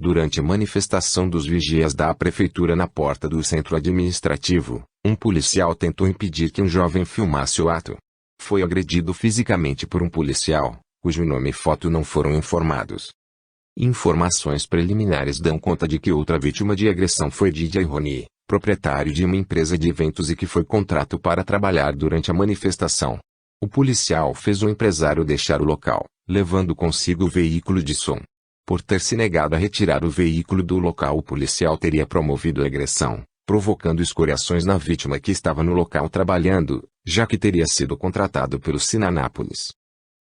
Durante a manifestação dos vigias da prefeitura na porta do centro administrativo, um policial tentou impedir que um jovem filmasse o ato. Foi agredido fisicamente por um policial, cujo nome e foto não foram informados. Informações preliminares dão conta de que outra vítima de agressão foi DJ Rony, proprietário de uma empresa de eventos e que foi contratado para trabalhar durante a manifestação. O policial fez o empresário deixar o local, levando consigo o veículo de som. Por ter se negado a retirar o veículo do local, o policial teria promovido a agressão, provocando escoriações na vítima que estava no local trabalhando, já que teria sido contratado pelo Sinanápolis.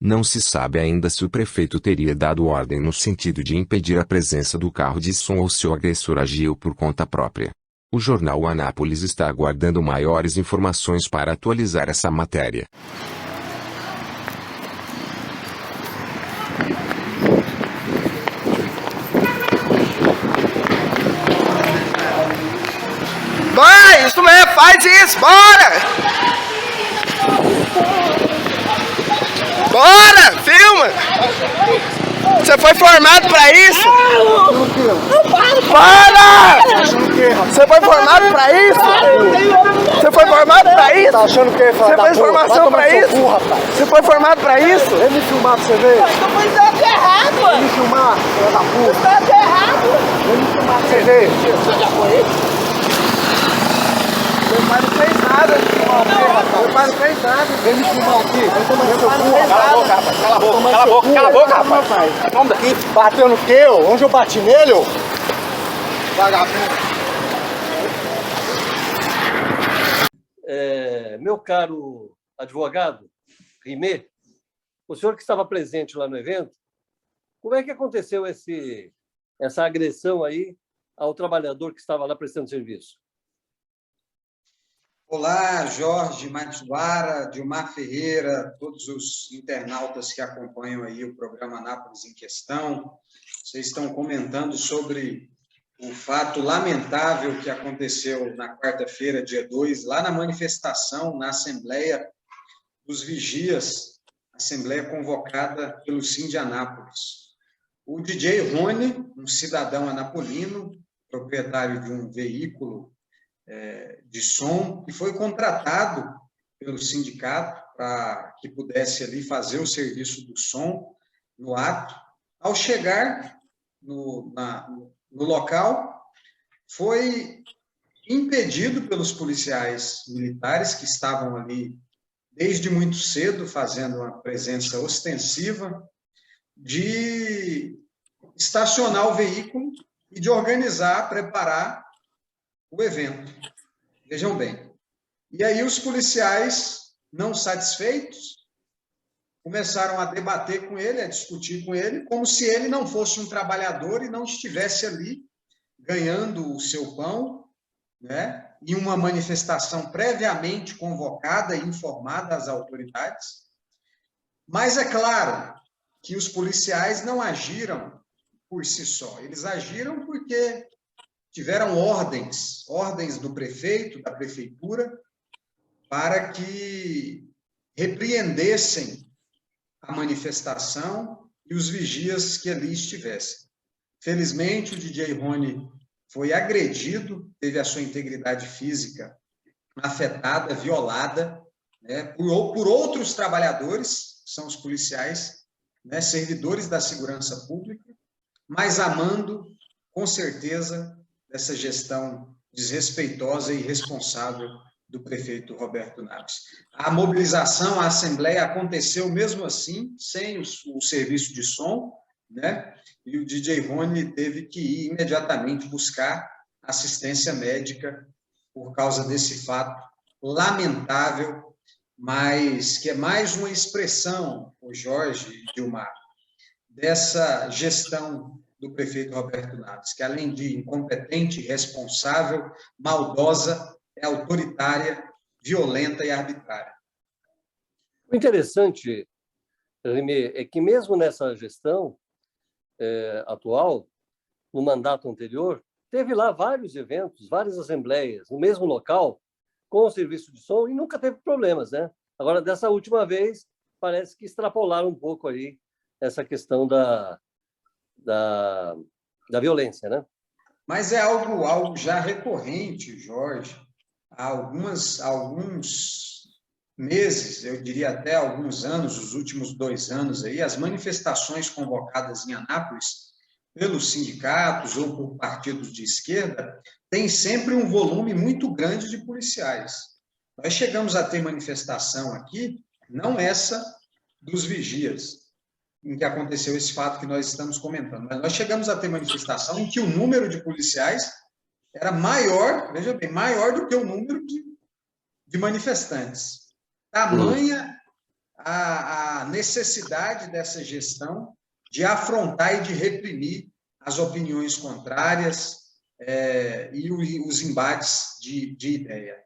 Não se sabe ainda se o prefeito teria dado ordem no sentido de impedir a presença do carro de som ou se o agressor agiu por conta própria. O jornal Anápolis está aguardando maiores informações para atualizar essa matéria. Vai, isso mesmo, faz isso, bora! Bora, filma! Você foi formado pra isso? Para! Você foi formado pra isso? Você foi formado pra isso? Tá achando o quê, Você fez formação pra isso? Você foi formado pra isso? Vem me filmar pra você ver. Eu tô fazendo errado, Vem me filmar, filha da puta. tá errado. Vem me filmar pra você ver. Você já foi? Meu pai não fez nada. Meu pai não fez nada. Vem me filmar aqui. Vem tomar seu cu, fez rapaz. nada. Cala a boca, rapaz. Cala a boca, cala a boca, cala a boca, rapaz. Vamos daqui. Bateu no quê, ô? Onde eu bati nele, ô? Vagabundo. Meu caro advogado, Rimé, o senhor que estava presente lá no evento, como é que aconteceu essa agressão aí ao trabalhador que estava lá prestando serviço? Olá, Jorge Matsuara, Dilmar Ferreira, todos os internautas que acompanham aí o programa Anápolis em Questão. Vocês estão comentando sobre o fato lamentável que aconteceu na quarta-feira, dia 2, lá na manifestação, na Assembleia dos Vigias, Assembleia convocada pelo Sim de Anápolis. O DJ Rony, um cidadão anapolino, proprietário de um veículo de som, que foi contratado pelo sindicato para que pudesse ali fazer o serviço do som no ato. Ao chegar no local, foi impedido pelos policiais militares que estavam ali desde muito cedo, fazendo uma presença ostensiva, de estacionar o veículo e de organizar, preparar o evento. Vejam bem. E aí os policiais, não satisfeitos, começaram a debater com ele, a discutir com ele, como se ele não fosse um trabalhador e não estivesse ali ganhando o seu pão, né, em uma manifestação previamente convocada e informada às autoridades. Mas é claro que os policiais não agiram por si só, eles agiram porque tiveram ordens do prefeito, da prefeitura, para que repreendessem a manifestação e os vigias que ali estivessem. Felizmente, o DJ Rony foi agredido, teve a sua integridade física afetada, violada, né, por outros trabalhadores, são os policiais, né, servidores da segurança pública, mas amando, com certeza, dessa gestão desrespeitosa e irresponsável do prefeito Roberto Naves. A mobilização, a assembleia aconteceu mesmo assim, sem o serviço de som, né? E o DJ Rony teve que ir imediatamente buscar assistência médica por causa desse fato lamentável, mas que é mais uma expressão, o Jorge e Dilmar, dessa gestão do prefeito Roberto Naves, que além de incompetente, irresponsável, maldosa, é autoritária, violenta e arbitrária. O interessante, Rimé, é que mesmo nessa gestão atual, no mandato anterior, teve lá vários eventos, várias assembleias, no mesmo local, com o serviço de som, e nunca teve problemas, né? Agora, dessa última vez, parece que extrapolaram um pouco aí essa questão da violência, né? Mas é algo já recorrente, Jorge. Há alguns meses, eu diria até alguns anos, os últimos 2 anos aí, as manifestações convocadas em Anápolis pelos sindicatos ou por partidos de esquerda têm sempre um volume muito grande de policiais. Nós chegamos a ter manifestação aqui, não essa dos vigias, em que aconteceu esse fato que nós estamos comentando, mas nós chegamos a ter manifestação em que o número de policiais era maior, veja bem, maior do que o número de manifestantes. Tamanha a necessidade dessa gestão de afrontar e de reprimir as opiniões contrárias e os embates de ideia.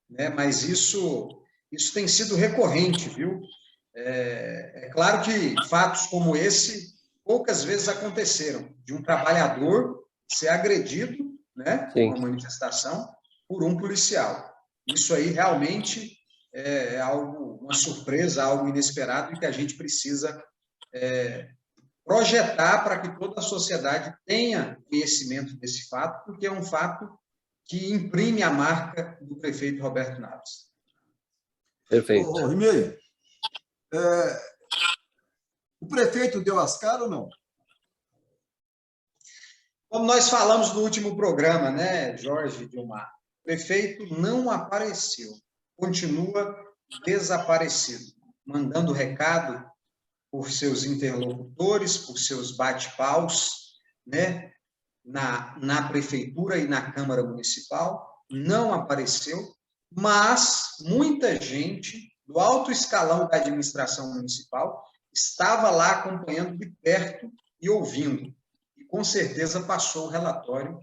Né? Mas isso tem sido recorrente, viu? É claro que fatos como esse poucas vezes aconteceram, de um trabalhador ser agredido, né, Sim. uma manifestação, por um policial. Isso aí realmente é algo, uma surpresa, algo inesperado e que a gente precisa projetar para que toda a sociedade tenha conhecimento desse fato, porque é um fato que imprime a marca do prefeito Roberto Naves. Perfeito. Ô, Rimei, o prefeito deu as caras ou não? Como nós falamos no último programa, né, Jorge e Dilmar, o prefeito não apareceu, continua desaparecido, mandando recado por seus interlocutores, por seus bate-paus, né, na prefeitura e na Câmara Municipal, não apareceu, mas muita gente do alto escalão da administração municipal estava lá acompanhando de perto e ouvindo. E, com certeza, passou o relatório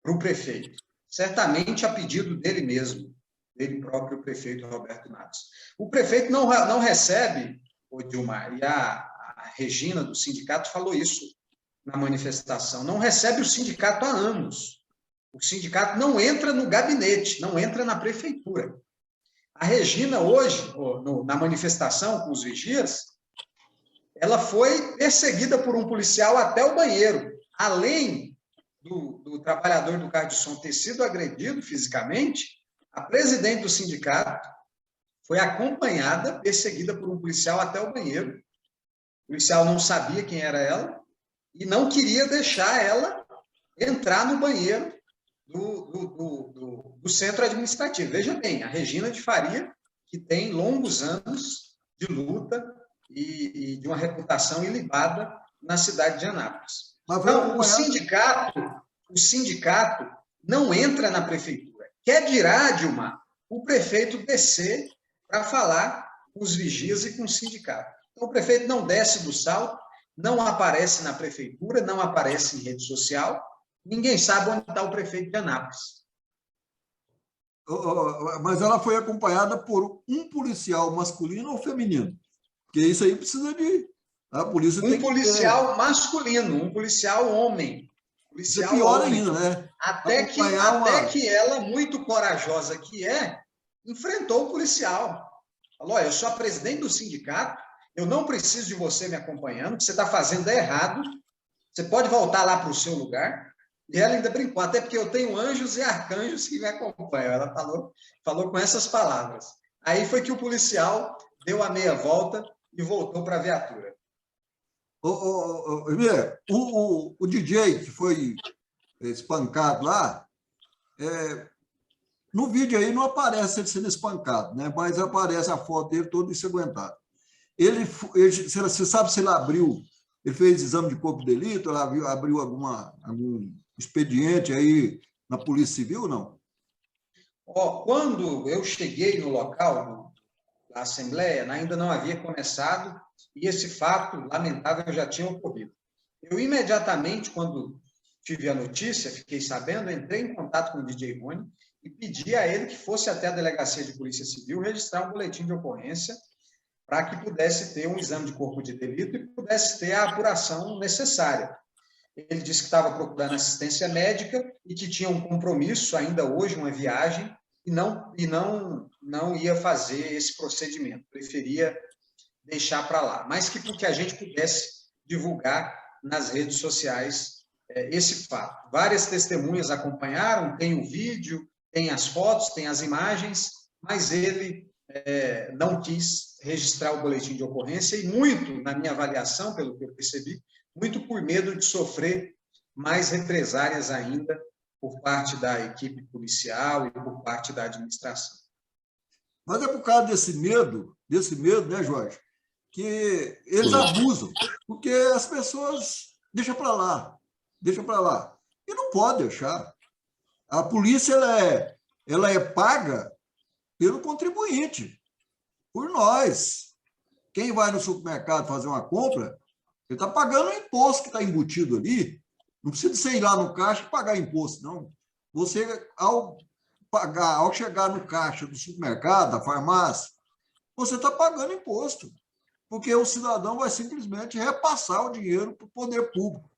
para o prefeito. Certamente a pedido dele mesmo, dele próprio, o prefeito Roberto Naves. O prefeito não recebe, o Dilmar, e a Regina do sindicato falou isso na manifestação, não recebe o sindicato há anos. O sindicato não entra no gabinete, não entra na prefeitura. A Regina, hoje, na manifestação com os vigias, ela foi perseguida por um policial até o banheiro. Além do trabalhador do carro de som ter sido agredido fisicamente, a presidente do sindicato foi acompanhada, perseguida por um policial até o banheiro. O policial não sabia quem era ela e não queria deixar ela entrar no banheiro do centro administrativo. Veja bem, a Regina de Faria, que tem longos anos de luta e de uma reputação ilibada na cidade de Anápolis. Então, o sindicato não entra na prefeitura. Quer dirá, Dilmar, o prefeito descer para falar com os vigias e com o sindicato. Então, o prefeito não desce do salto, não aparece na prefeitura, não aparece em rede social, ninguém sabe onde está o prefeito de Anápolis. Mas ela foi acompanhada por um policial masculino ou feminino? Porque isso aí precisa de... A polícia tem policial masculino, um policial homem. Isso é pior ainda, né? Até que ela, muito corajosa que enfrentou o policial. Falou, olha, eu sou a presidente do sindicato, eu não preciso de você me acompanhando, o que você está fazendo é errado, você pode voltar lá para o seu lugar. E ela ainda brincou, até porque eu tenho anjos e arcanjos que me acompanham. Ela falou com essas palavras. Aí foi que o policial deu a meia volta e voltou para a viatura. O DJ que foi espancado lá, no vídeo aí não aparece ele sendo espancado, né? Mas aparece a foto dele todo ensanguentado. Você sabe se ele abriu, ele fez exame de corpo de delito, ele abriu algum expediente aí na Polícia Civil ou não? Quando eu cheguei no local da Assembleia, ainda não havia começado e esse fato lamentável já tinha ocorrido. Eu imediatamente, quando tive a notícia, fiquei sabendo, entrei em contato com o DJ Rony e pedi a ele que fosse até a Delegacia de Polícia Civil registrar um boletim de ocorrência para que pudesse ter um exame de corpo de delito e pudesse ter a apuração necessária. Ele disse que estava procurando assistência médica e que tinha um compromisso ainda hoje, uma viagem, e não ia fazer esse procedimento, preferia deixar para lá, mas que porque a gente pudesse divulgar nas redes sociais esse fato. Várias testemunhas acompanharam, tem o vídeo, tem as fotos, tem as imagens, mas ele não quis registrar o boletim de ocorrência e muito, na minha avaliação, pelo que eu percebi, muito por medo de sofrer mais represálias ainda por parte da equipe policial e por parte da administração. Mas é por causa desse medo, né, Jorge, que eles abusam, porque as pessoas deixam para lá. E não pode deixar. A polícia ela é paga pelo contribuinte, por nós. Quem vai no supermercado fazer uma compra, ele está pagando o imposto que está embutido ali. Não precisa você ir lá no caixa e pagar imposto, não. Você, ao chegar no caixa do supermercado, da farmácia, você está pagando imposto, porque o cidadão vai simplesmente repassar o dinheiro para o poder público.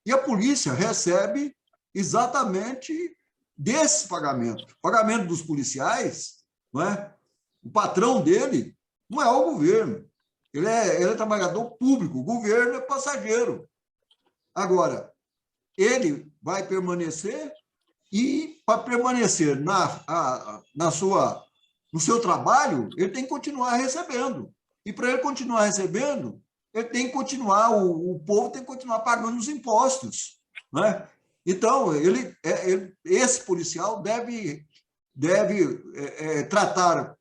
E a polícia recebe exatamente desse pagamento. O pagamento dos policiais, não é? O patrão dele não é o governo. Ele é trabalhador público, o governo é passageiro. Agora, ele vai permanecer e, para permanecer no seu trabalho, ele tem que continuar recebendo. E, para ele continuar recebendo, ele tem que continuar, o povo tem que continuar pagando os impostos. Né? Então, esse policial deve tratar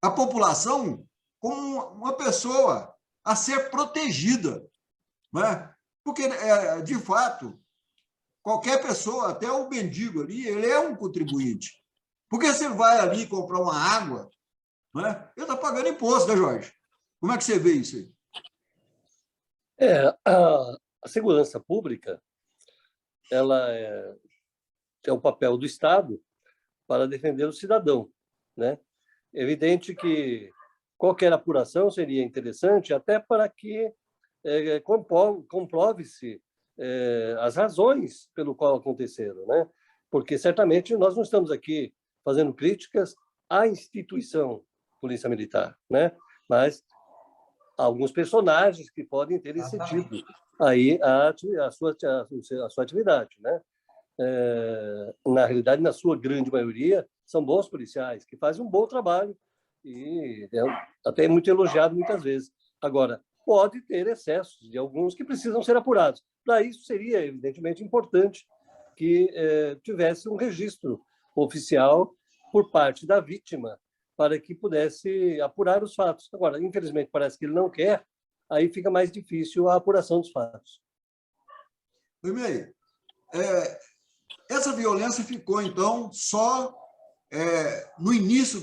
a população como uma pessoa a ser protegida. Né? Porque, de fato, qualquer pessoa, até o mendigo ali, ele é um contribuinte. Porque se ele vai ali comprar uma água, né, ele está pagando imposto, né, Jorge? Como é que você vê isso aí? A segurança pública, ela é o papel do Estado para defender o cidadão, né? É evidente que qualquer apuração seria interessante até para que comprove-se as razões pelo qual aconteceram, né? Porque certamente nós não estamos aqui fazendo críticas à instituição Polícia Militar, né? Mas alguns personagens que podem ter incentivo aí a sua atividade, né? Na realidade, na sua grande maioria, são bons policiais que fazem um bom trabalho e até muito elogiado muitas vezes. Agora, pode ter excessos de alguns que precisam ser apurados. Para isso, seria, evidentemente, importante que tivesse um registro oficial por parte da vítima para que pudesse apurar os fatos. Agora, infelizmente, parece que ele não quer, aí fica mais difícil a apuração dos fatos. Primeiro, essa violência ficou, então, só no início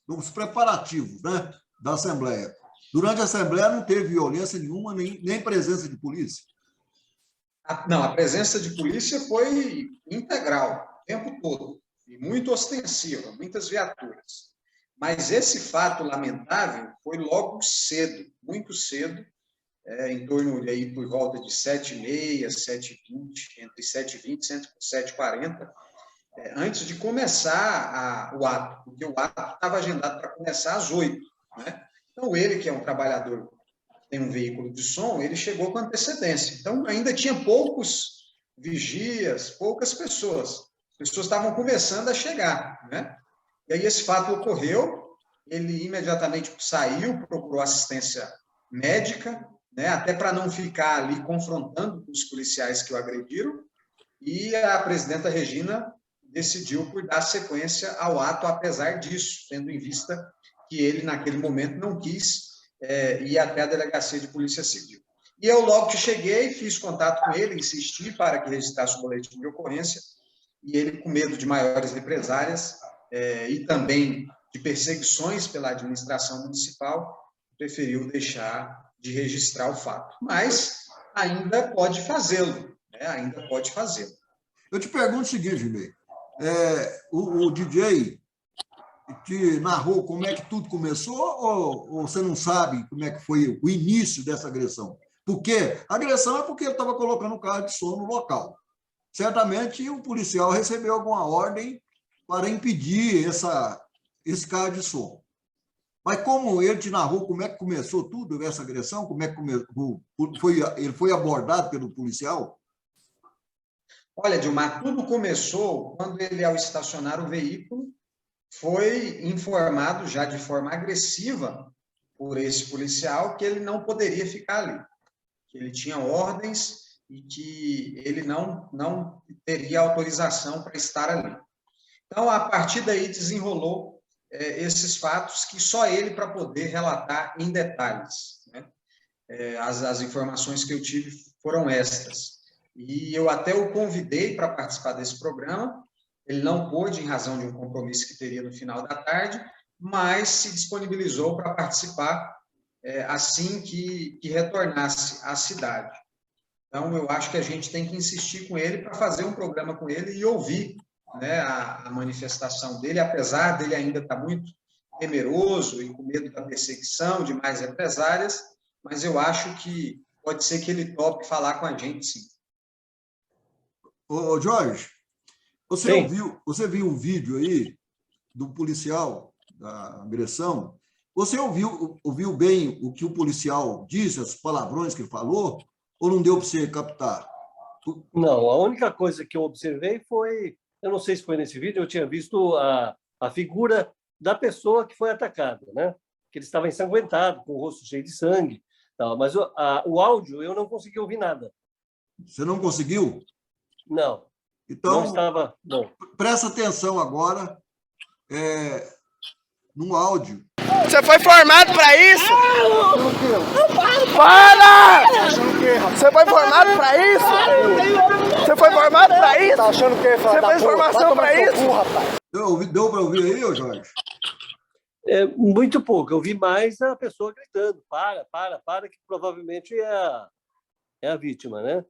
dos preparativos, né, da Assembleia. Durante a Assembleia não teve violência nenhuma, nem presença de polícia? Não, a presença de polícia foi integral, o tempo todo, e muito ostensiva, muitas viaturas. Mas esse fato lamentável foi logo cedo, muito cedo, em torno de aí por volta de 7h30, 7h20, entre 7h20 e 7h40, antes de começar o ato, porque o ato estava agendado para começar às 8h. Né? Então, ele, que é um trabalhador, tem um veículo de som, ele chegou com antecedência. Então, ainda tinha poucos vigias, poucas pessoas. As pessoas estavam começando a chegar, né? E aí esse fato ocorreu, ele imediatamente saiu, procurou assistência médica, né? Até para não ficar ali confrontando os policiais que o agrediram, e a presidenta Regina decidiu por dar sequência ao ato, apesar disso, tendo em vista que ele, naquele momento, não quis ir até a delegacia de polícia civil. E eu, logo que cheguei, fiz contato com ele, insisti para que registrasse o boletim de ocorrência, e ele, com medo de maiores represálias e também de perseguições pela administração municipal, preferiu deixar de registrar o fato. Mas ainda pode fazê-lo, né? Ainda pode fazê-lo. Eu te pergunto o seguinte, Gilmei, o DJ te narrou como é que tudo começou ou você não sabe como é que foi o início dessa agressão? Porque a agressão é porque ele estava colocando o carro de som no local. Certamente o policial recebeu alguma ordem para impedir esse carro de som. Mas como ele te narrou como é que começou tudo, essa agressão, como é que ele foi abordado pelo policial? Olha, Dilmar, tudo começou quando ele, ao estacionar o veículo, foi informado já de forma agressiva por esse policial que ele não poderia ficar ali, que ele tinha ordens e que ele não teria autorização para estar ali. Então, a partir daí, desenrolou esses fatos que só ele para poder relatar em detalhes, né? As informações que eu tive foram estas. E eu até o convidei para participar desse programa. Ele não pôde, em razão de um compromisso que teria no final da tarde, mas se disponibilizou para participar assim que retornasse à cidade. Então, eu acho que a gente tem que insistir com ele para fazer um programa com ele e ouvir, né, a manifestação dele, apesar dele ainda estar muito temeroso e com medo da perseguição de mais represálias, mas eu acho que pode ser que ele tope falar com a gente, sim. Ô, Jorge, Sim. você viu o vídeo aí do policial, da agressão? Você ouviu bem o que o policial disse, as palavrões que ele falou, ou não deu para você captar? Não, a única coisa que eu observei foi, eu não sei se foi nesse vídeo, eu tinha visto a figura da pessoa que foi atacada, né? Que ele estava ensanguentado, com o rosto cheio de sangue, tal, mas o áudio eu não consegui ouvir nada. Você não conseguiu? Não, Então, não estava bom. presta atenção agora no áudio. Você foi formado pra isso? Para! Você foi formado pra isso? Você foi formado pra isso? Tá achando que Você fez formação pra isso? Deu para ouvir aí, ô Jorge? Muito pouco, eu vi mais a pessoa gritando, para, que provavelmente é a vítima, né?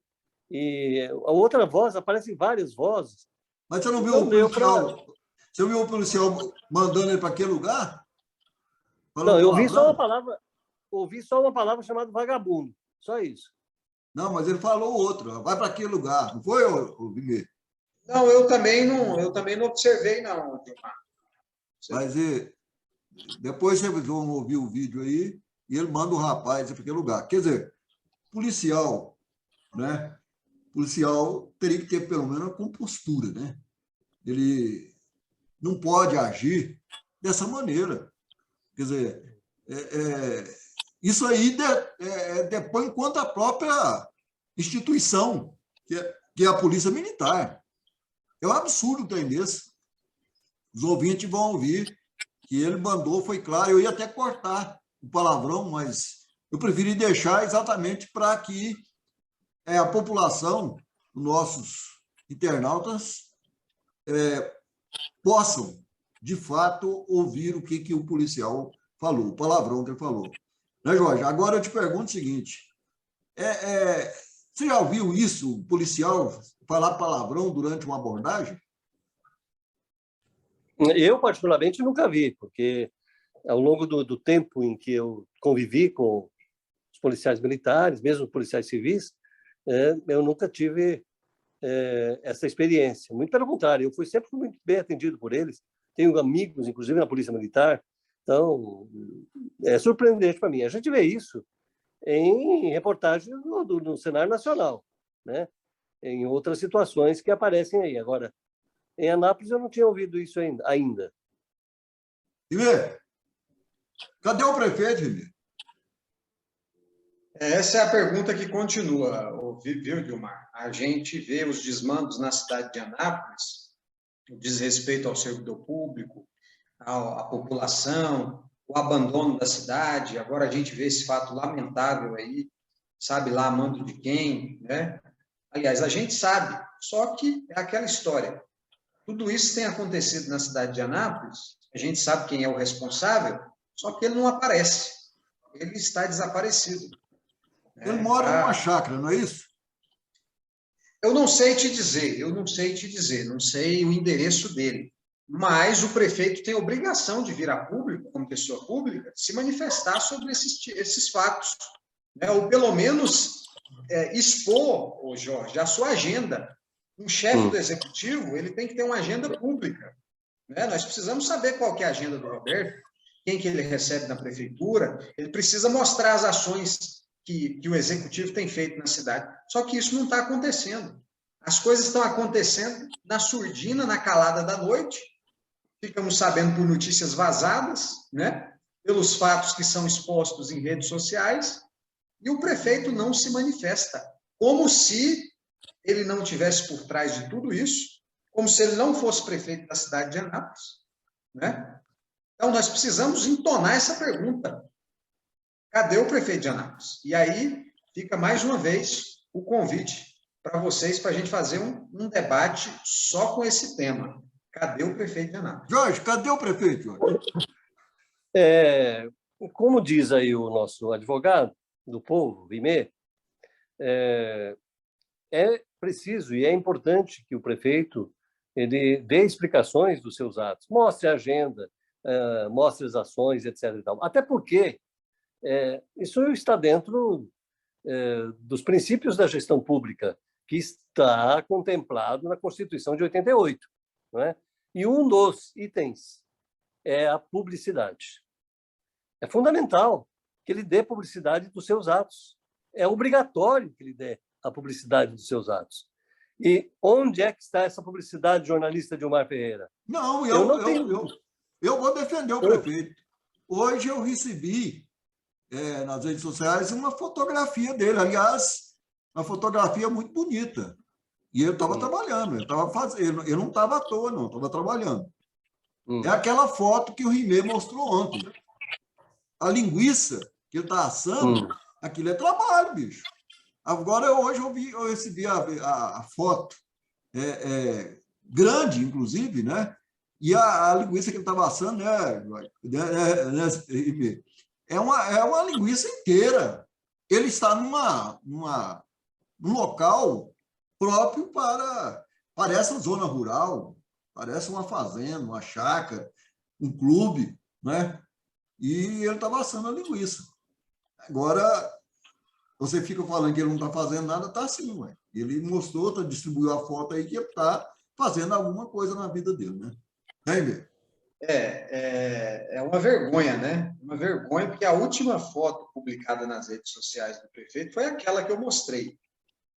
E a outra voz, aparecem várias vozes. Mas você não viu o policial? Você viu o policial mandando ele para aquele lugar? Não, eu ouvi só uma palavra chamada vagabundo, só isso. Não, mas ele falou outra, vai para aquele lugar, não foi, ô Vimê? Não, eu também não observei, não, Dilmar. Mas depois vocês vão ouvir o vídeo aí e ele manda o rapaz para aquele lugar. Quer dizer, policial, né? Policial teria que ter pelo menos uma compostura, né? Ele não pode agir dessa maneira. Quer dizer, isso aí depõe contra a própria instituição, que é a Polícia Militar. É um absurdo o trem desse. Os ouvintes vão ouvir que ele mandou, foi claro. Eu ia até cortar o palavrão, mas eu preferi deixar exatamente para que a população, os nossos internautas, possam, de fato, ouvir o que o policial falou, o palavrão que ele falou. Né, Jorge? Agora eu te pergunto o seguinte, você já ouviu isso, o policial falar palavrão durante uma abordagem? Eu, particularmente, nunca vi, porque ao longo do tempo em que eu convivi com os policiais militares, mesmo policiais civis, eu nunca tive essa experiência. Muito pelo contrário, eu fui sempre muito bem atendido por eles. Tenho amigos, inclusive, na Polícia Militar. Então, é surpreendente para mim. A gente vê isso em reportagens no cenário nacional, né? Em outras situações que aparecem aí. Agora, em Anápolis, eu não tinha ouvido isso ainda. Vimê, cadê o prefeito, Vimê? Essa é a pergunta que continua, viu, Dilmar? A gente vê os desmandos na cidade de Anápolis, o desrespeito ao servidor público, à população, o abandono da cidade. Agora a gente vê esse fato lamentável aí, sabe lá a mando de quem, né? Aliás, a gente sabe, só que é aquela história. Tudo isso tem acontecido na cidade de Anápolis, a gente sabe quem é o responsável, só que ele não aparece, ele está desaparecido. Ele mora numa chácara, não é isso? Eu não sei te dizer, não sei o endereço dele, mas o prefeito tem obrigação de vir a público, como pessoa pública, se manifestar sobre esses fatos, né? Ou pelo menos expor, Jorge, a sua agenda. Um chefe do executivo, ele tem que ter uma agenda pública, né? Nós precisamos saber qual que é a agenda do Roberto, quem que ele recebe na prefeitura, ele precisa mostrar as ações que o executivo tem feito na cidade. Só que isso não está acontecendo. As coisas estão acontecendo na surdina, na calada da noite, ficamos sabendo por notícias vazadas, né? Pelos fatos que são expostos em redes sociais, e o prefeito não se manifesta, como se ele não tivesse por trás de tudo isso, como se ele não fosse prefeito da cidade de Anápolis, né? Então, nós precisamos entonar essa pergunta. Cadê o prefeito de Anápolis? E aí, fica mais uma vez o convite para vocês, para a gente fazer um debate só com esse tema. Cadê o prefeito de Anápolis? Jorge, cadê o prefeito, Jorge? Como diz aí o nosso advogado do povo, Rimé, é preciso e é importante que o prefeito ele dê explicações dos seus atos, mostre a agenda, mostre as ações, etc. E tal. Até porque isso está dentro dos princípios da gestão pública, que está contemplado na Constituição de 88. Não é? E um dos itens é a publicidade. É fundamental que ele dê publicidade dos seus atos. É obrigatório que ele dê a publicidade dos seus atos. E onde é que está essa publicidade, jornalista Dilmar Ferreira? Não, eu não tenho... eu vou defender o prefeito. Hoje eu recebi nas redes sociais uma fotografia dele, aliás, uma fotografia muito bonita. E ele estava trabalhando, ele não estava à toa, não, estava trabalhando. É aquela foto que o Rimé mostrou ontem. A linguiça que ele está assando, aquilo é trabalho, bicho. Agora, hoje eu recebi a foto, grande, inclusive, né? E a linguiça que ele estava assando, Rimé, é uma linguiça inteira. Ele está num local próprio para essa zona rural, parece uma fazenda, uma chácara, um clube, né? E ele estava assando a linguiça. Agora, você fica falando que ele não está fazendo nada, está sim, ué. Ele mostrou, distribuiu a foto aí que está fazendo alguma coisa na vida dele, né? É uma vergonha, né? Uma vergonha, porque a última foto publicada nas redes sociais do prefeito foi aquela que eu mostrei.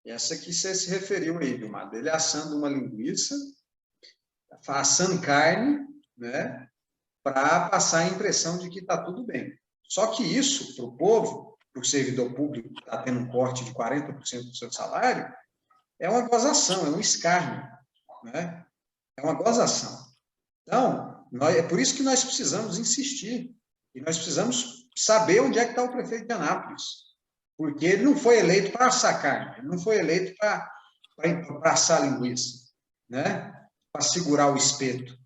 Essa que você se referiu aí, Vilmar. Ele assando uma linguiça, assando carne, né? Para passar a impressão de que está tudo bem. Só que isso, para o povo, para o servidor público que está tendo um corte de 40% do seu salário, é uma gozação, é um escárnio, né? É uma gozação. Então, é por isso que nós precisamos insistir, e nós precisamos saber onde é que está o prefeito de Anápolis, porque ele não foi eleito para assar carne, ele não foi eleito para assar linguiça, né? Para segurar o espeto.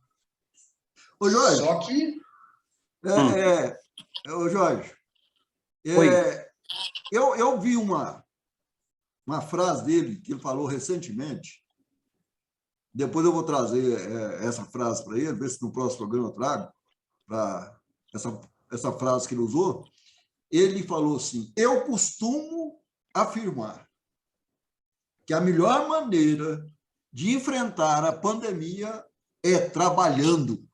Ô, Jorge, só que... ô, Jorge, eu vi uma frase dele que ele falou recentemente. Depois eu vou trazer essa frase para ele, ver se no próximo programa eu trago essa frase que ele usou. Ele falou assim: eu costumo afirmar que a melhor maneira de enfrentar a pandemia é trabalhando.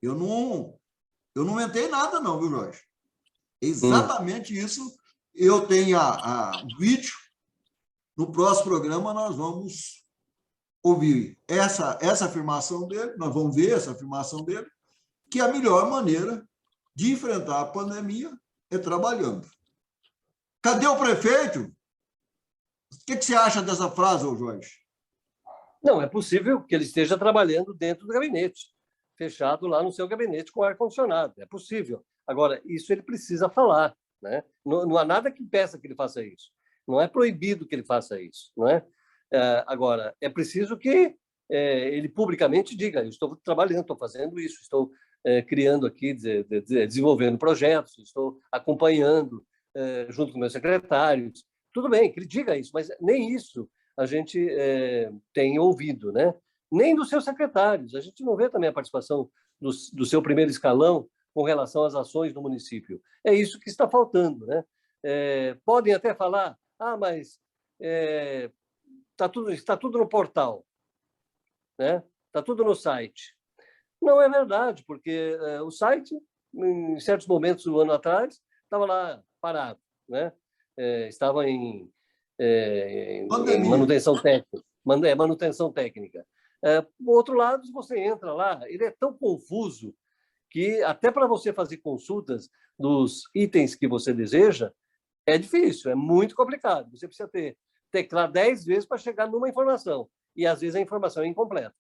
Eu não inventei nada, não, viu, Jorge? Exatamente isso. Eu tenho o vídeo. No próximo programa, nós vamos ouvir essa afirmação dele, nós vamos ver essa afirmação dele, que a melhor maneira de enfrentar a pandemia é trabalhando. Cadê o prefeito? O que você acha dessa frase, Jorge? Não, é possível que ele esteja trabalhando dentro do gabinete, fechado lá no seu gabinete com ar-condicionado. É possível. Agora, isso ele precisa falar, né? Não há nada que impeça que ele faça isso. Não é proibido que ele faça isso, não é? Agora, é preciso que ele publicamente diga: eu estou trabalhando, estou fazendo isso, estou criando aqui, desenvolvendo projetos, estou acompanhando junto com meus secretários. Tudo bem, que ele diga isso, mas nem isso a gente tem ouvido, né? Nem dos seus secretários. A gente não vê também a participação do seu primeiro escalão com relação às ações do município. É isso que está faltando, né? Podem até falar: mas está tudo no portal, né? Está tudo no site. Não é verdade, porque o site, em certos momentos do ano atrás, estava lá parado, né? Estava em em manutenção técnica. Manutenção técnica. Por outro lado, se você entra lá, ele é tão confuso que até para você fazer consultas dos itens que você deseja, é difícil, é muito complicado. Você precisa teclar 10 vezes para chegar numa informação. E, às vezes, a informação é incompleta.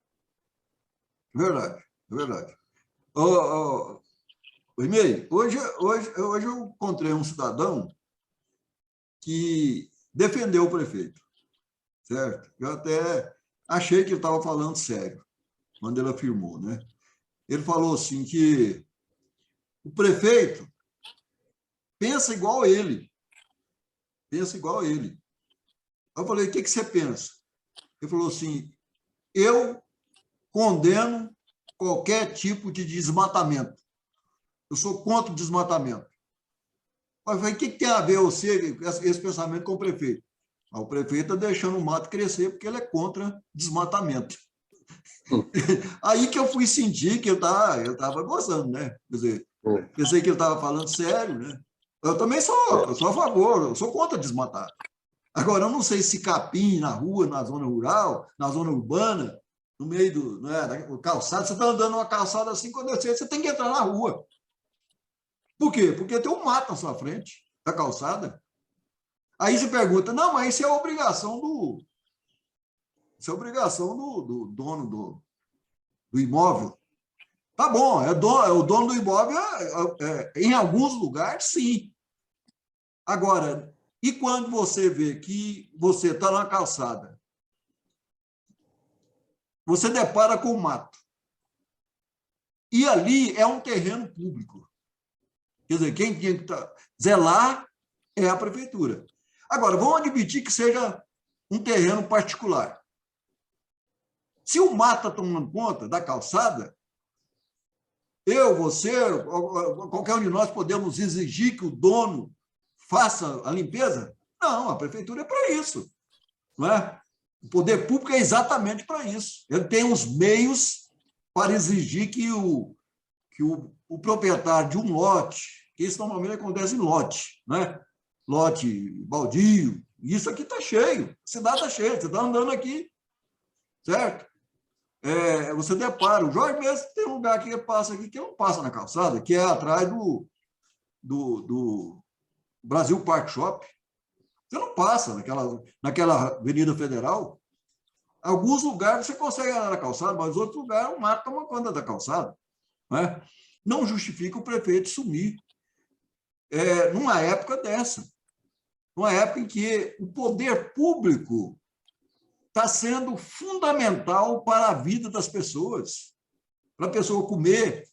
Verdade, verdade. Rimei, hoje eu encontrei um cidadão que defendeu o prefeito, certo? Eu até achei que ele estava falando sério, quando ele afirmou, né? Ele falou assim que o prefeito pensa igual ele. Pensa igual ele. Eu falei, o que você pensa? Ele falou assim, eu condeno qualquer tipo de desmatamento. Eu sou contra o desmatamento. Eu falei, o que tem a ver você, esse pensamento com o prefeito? O prefeito está deixando o mato crescer porque ele é contra desmatamento. Aí que eu fui sentir que eu estava gozando, né? Quer dizer, pensei que ele estava falando sério, né? Eu também sou a favor, eu sou contra desmatar. Agora, eu não sei se capim na rua, na zona rural, na zona urbana, no meio do calçado, você está andando numa calçada assim, quando você tem que entrar na rua. Por quê? Porque tem um mato na sua frente, da calçada. Aí você pergunta, não, mas isso é obrigação do dono do imóvel. Tá bom, é o dono do imóvel, em alguns lugares, sim. Agora, e quando você vê que você está na calçada, você depara com o mato, e ali é um terreno público. Quer dizer, quem tem que zelar é a prefeitura. Agora, vamos admitir que seja um terreno particular. Se o mato está tomando conta da calçada, eu, você, qualquer um de nós podemos exigir que o dono faça a limpeza? Não, a prefeitura é para isso. Não é? O poder público é exatamente para isso. Ele tem os meios para exigir que o proprietário de um lote, que isso normalmente acontece em lote, né? Lote baldio, isso aqui está cheio, a cidade está cheia, você está andando aqui, certo? Você depara, o Jorge mesmo tem um lugar que passa aqui, que não passa na calçada, que é atrás do Brasil Park Shop. Você não passa naquela Avenida Federal. Alguns lugares você consegue andar na calçada, mas outros lugares o mato toma conta da calçada. Né? Não justifica o prefeito sumir numa época dessa. Numa época em que o poder público está sendo fundamental para a vida das pessoas, para a pessoa comer.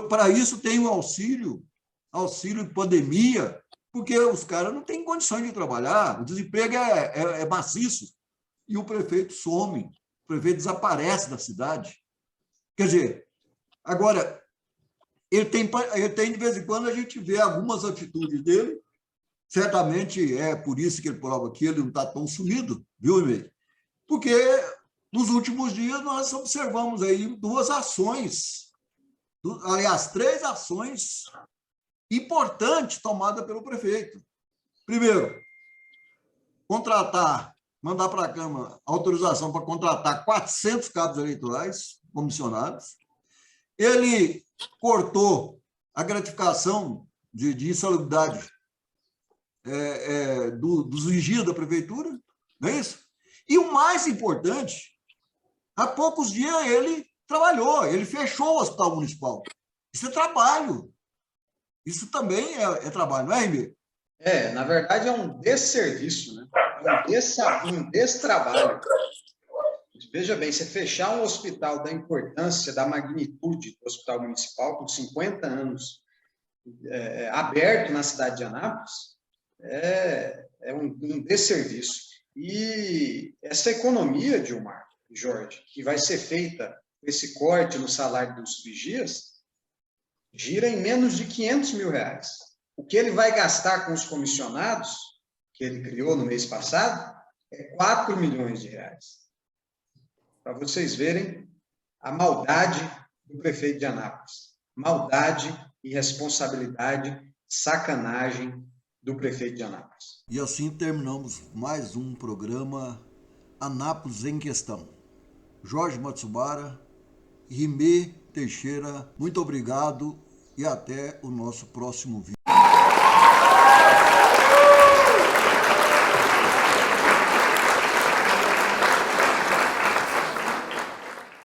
Para isso tem o auxílio de pandemia, porque os caras não têm condições de trabalhar, o desemprego é maciço, e o prefeito some, o prefeito desaparece da cidade. Quer dizer, agora, ele tem de vez em quando, a gente vê algumas atitudes dele, certamente é por isso que ele prova que ele não está tão sumido, viu, Rimei? Porque nos últimos dias nós observamos aí 2 ações, aliás, 3 ações importantes tomadas pelo prefeito. Primeiro, mandar para a Câmara autorização para contratar 400 cabos eleitorais comissionados. Ele cortou a gratificação de insalubridade dos vigias da prefeitura, não é isso? E o mais importante, há poucos dias ele trabalhou, ele fechou o hospital municipal. Isso é trabalho. Isso também é trabalho, não é, Ribeiro? Na verdade, é um desserviço, né? É um destrabalho. Veja bem, você fechar um hospital da importância, da magnitude do hospital municipal, com 50 anos, aberto na cidade de Anápolis, é um desserviço. E essa economia, Dilmar e Jorge, que vai ser feita com esse corte no salário dos vigias, gira em menos de R$500 mil. O que ele vai gastar com os comissionados, que ele criou no mês passado, é R$4 milhões. Para vocês verem a maldade do prefeito de Anápolis. Maldade, irresponsabilidade, sacanagem do prefeito de Anápolis. E assim terminamos mais um programa Anápolis em Questão. Jorge Matsubara, Rimê Teixeira, muito obrigado e até o nosso próximo vídeo.